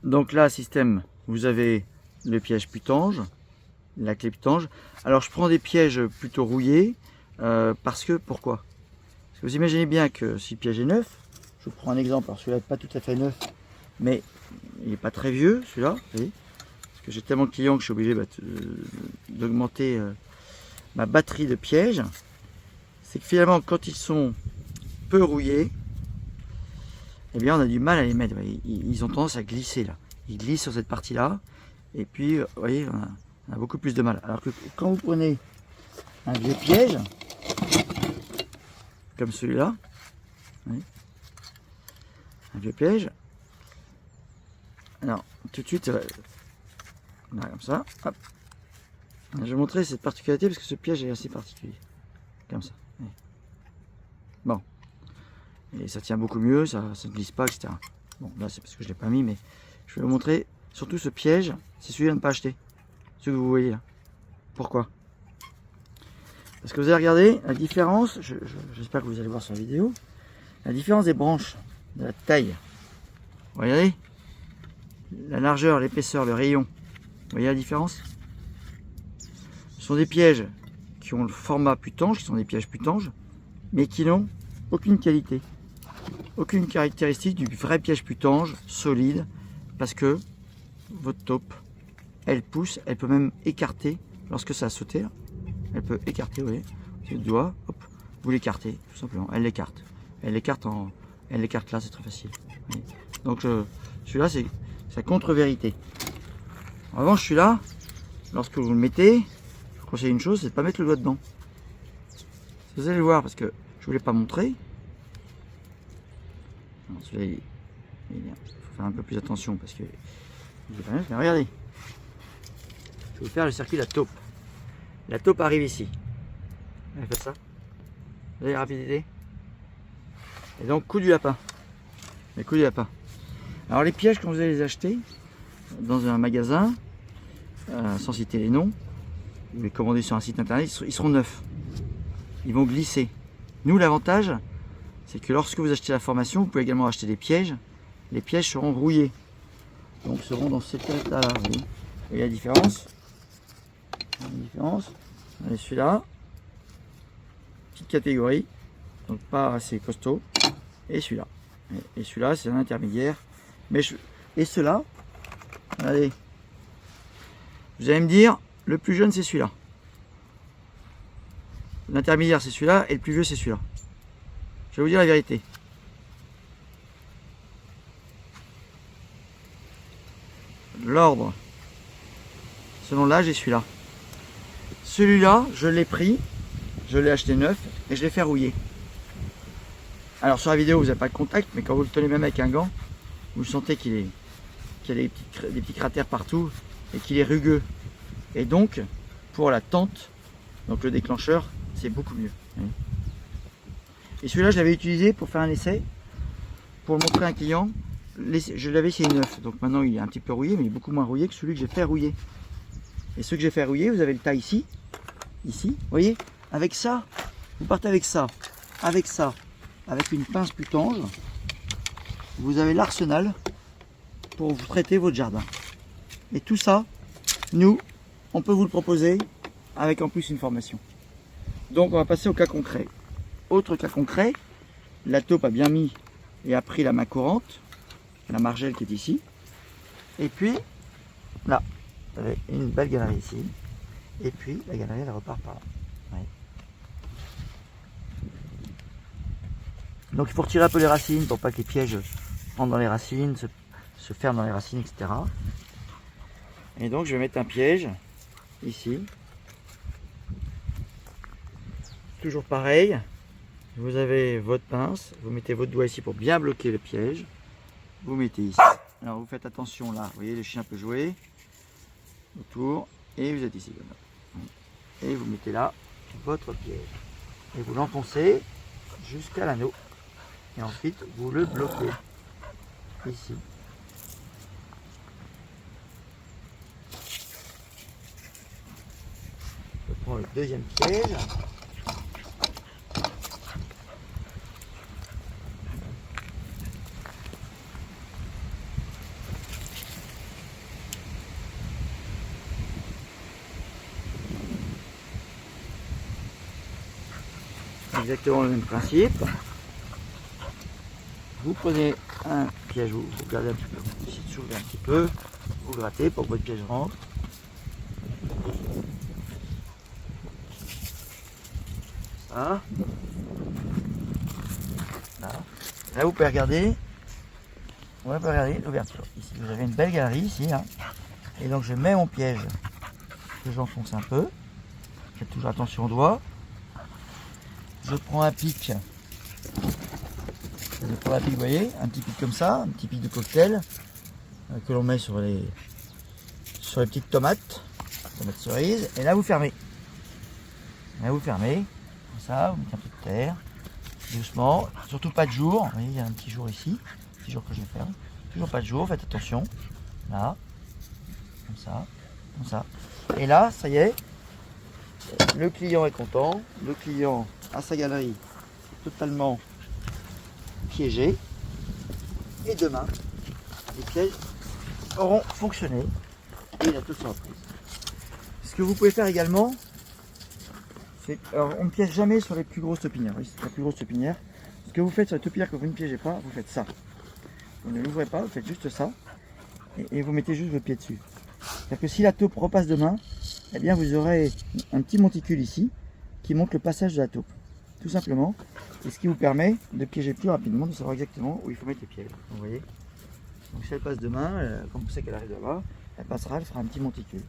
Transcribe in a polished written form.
Donc là, système, vous avez le piège putange, la clé putange. Alors je prends des pièges plutôt rouillés, parce que, pourquoi? Parce que vous imaginez bien que si le piège est neuf, je vous prends un exemple, alors celui-là n'est pas tout à fait neuf, mais il n'est pas très vieux, celui-là, vous voyez, parce que j'ai tellement de clients que je suis obligé d'augmenter ma batterie de pièges. C'est que finalement, quand ils sont peu rouillés, eh bien on a du mal à les mettre. Ils ont tendance à glisser là. Ils glissent sur cette partie-là, et puis, vous voyez, on a beaucoup plus de mal. Alors que quand vous prenez un vieux piège, comme celui-là, un vieux piège, alors tout de suite, là, comme ça, hop. Je vais montrer cette particularité parce que ce piège est assez particulier, comme ça. Bon, et ça tient beaucoup mieux, ça ne glisse pas, etc. Bon, là c'est parce que je ne l'ai pas mis, mais je vais vous montrer surtout ce piège, c'est celui-là à ne pas acheter, celui que vous voyez là. Pourquoi? Parce que vous allez regarder la différence, j'espère que vous allez voir sur la vidéo, la différence des branches, de la taille. Regardez, la largeur, l'épaisseur, le rayon. Vous voyez la différence? Ce sont des pièges qui ont le format putange, qui sont des pièges putange, mais qui n'ont aucune qualité, aucune caractéristique du vrai piège putange solide, parce que votre taupe, elle pousse, elle peut même écarter lorsque ça a sauté. Là. Elle peut écarter, vous voyez, le doigt, hop, vous l'écartez, tout simplement. Elle l'écarte. Elle l'écarte là, c'est très facile. Donc celui-là, c'est sa contre-vérité. En revanche, celui-là, lorsque vous le mettez, je vous conseille une chose, c'est de ne pas mettre le doigt dedans. Vous allez voir, parce que je ne voulais pas montrer. Celui-là, il faut faire un peu plus attention, parce que il est pas neuf, mais regardez. Je vais vous faire le circuit de la taupe. La taupe arrive ici. Elle fait ça. Vous avez la rapidité. Et donc, coup du lapin. Les coups du lapin. Alors, les pièges, quand vous allez les acheter dans un magasin, sans citer les noms, vous les commandez sur un site internet, ils seront neufs. Ils vont glisser. Nous, l'avantage, c'est que lorsque vous achetez la formation, vous pouvez également acheter des pièges. Les pièges seront rouillés. Donc, seront dans cet état-là. Vous voyez la différence? Celui-là, petite catégorie, donc pas assez costaud, et celui-là. Et celui-là, c'est un intermédiaire. Et ceux-là, regardez, vous allez me dire, le plus jeune, c'est celui-là. L'intermédiaire, c'est celui-là, et le plus vieux, c'est celui-là. Je vais vous dire la vérité. L'ordre, selon l'âge, est celui-là. Celui-là, je l'ai pris, je l'ai acheté neuf et je l'ai fait rouiller. Alors sur la vidéo, vous n'avez pas de contact, mais quand vous le tenez même avec un gant, vous sentez qu'il y a des petits cratères partout et qu'il est rugueux. Et donc, pour la tente, donc le déclencheur, c'est beaucoup mieux. Et celui-là, je l'avais utilisé pour faire un essai, pour le montrer à un client. Je l'avais essayé neuf, donc maintenant il est un petit peu rouillé, mais il est beaucoup moins rouillé que celui que j'ai fait rouiller. Et ce que j'ai fait rouiller, vous avez le tas ici, vous voyez, avec ça, vous partez avec ça, avec une pince putange, vous avez l'arsenal pour vous traiter votre jardin. Et tout ça, nous, on peut vous le proposer avec en plus une formation. Donc on va passer au cas concret. Autre cas concret, la taupe a bien mis et a pris la main courante, la margelle qui est ici, et puis là, vous avez une belle galerie ici, et puis la galerie elle repart par là. Ouais. Donc il faut retirer un peu les racines pour pas que les pièges rentrent dans les racines, se ferment dans les racines, etc. Et donc je vais mettre un piège ici. Toujours pareil, vous avez votre pince, vous mettez votre doigt ici pour bien bloquer le piège. Vous mettez ici. Alors vous faites attention là, vous voyez le chien peut jouer autour et vous êtes ici. Et vous mettez là votre piège. Et vous l'enfoncez jusqu'à l'anneau. Et ensuite vous le bloquez ici. Je prends le deuxième piège. exactement le même principe. Vous prenez un piège, vous regardez un petit peu, vous essayez de soulever un petit peu, vous grattez pour que votre piège rentre. Ça. Là vous pouvez regarder, l'ouverture. Ici vous avez une belle galerie ici, hein. Et donc je mets mon piège, que j'enfonce un peu. Faites toujours attention au doigt. Je prends un pic. Vous voyez, un petit pic comme ça, un petit pic de cocktail que l'on met sur les petites tomates cerises. Et là vous fermez. Comme ça, vous mettez un peu de terre, doucement. Surtout pas de jour. Vous voyez, il y a un petit jour ici, petit jour que je ferme. Toujours pas de jour, faites attention. Là, comme ça. Et là, ça y est, le client est content. Le client a sa galerie totalement piégée. Et demain, les pièges auront fonctionné. Et il a toute surprise. Ce que vous pouvez faire également, c'est, alors on ne piège jamais sur les plus grosses topinières. Oui, c'est la plus grosse topinière. Ce que vous faites sur la topinière que vous ne piégez pas, vous faites ça. Vous ne l'ouvrez pas, vous faites juste ça. Et vous mettez juste vos pieds dessus. C'est-à-dire que si la taupe repasse demain, eh bien vous aurez un petit monticule ici qui montre le passage de la taupe. Tout simplement. Et ce qui vous permet de piéger plus rapidement, de savoir exactement où il faut mettre les pièges. Vous voyez. Donc si elle passe demain, comme vous savez qu'elle arrive là-bas, elle passera, elle fera un petit monticule.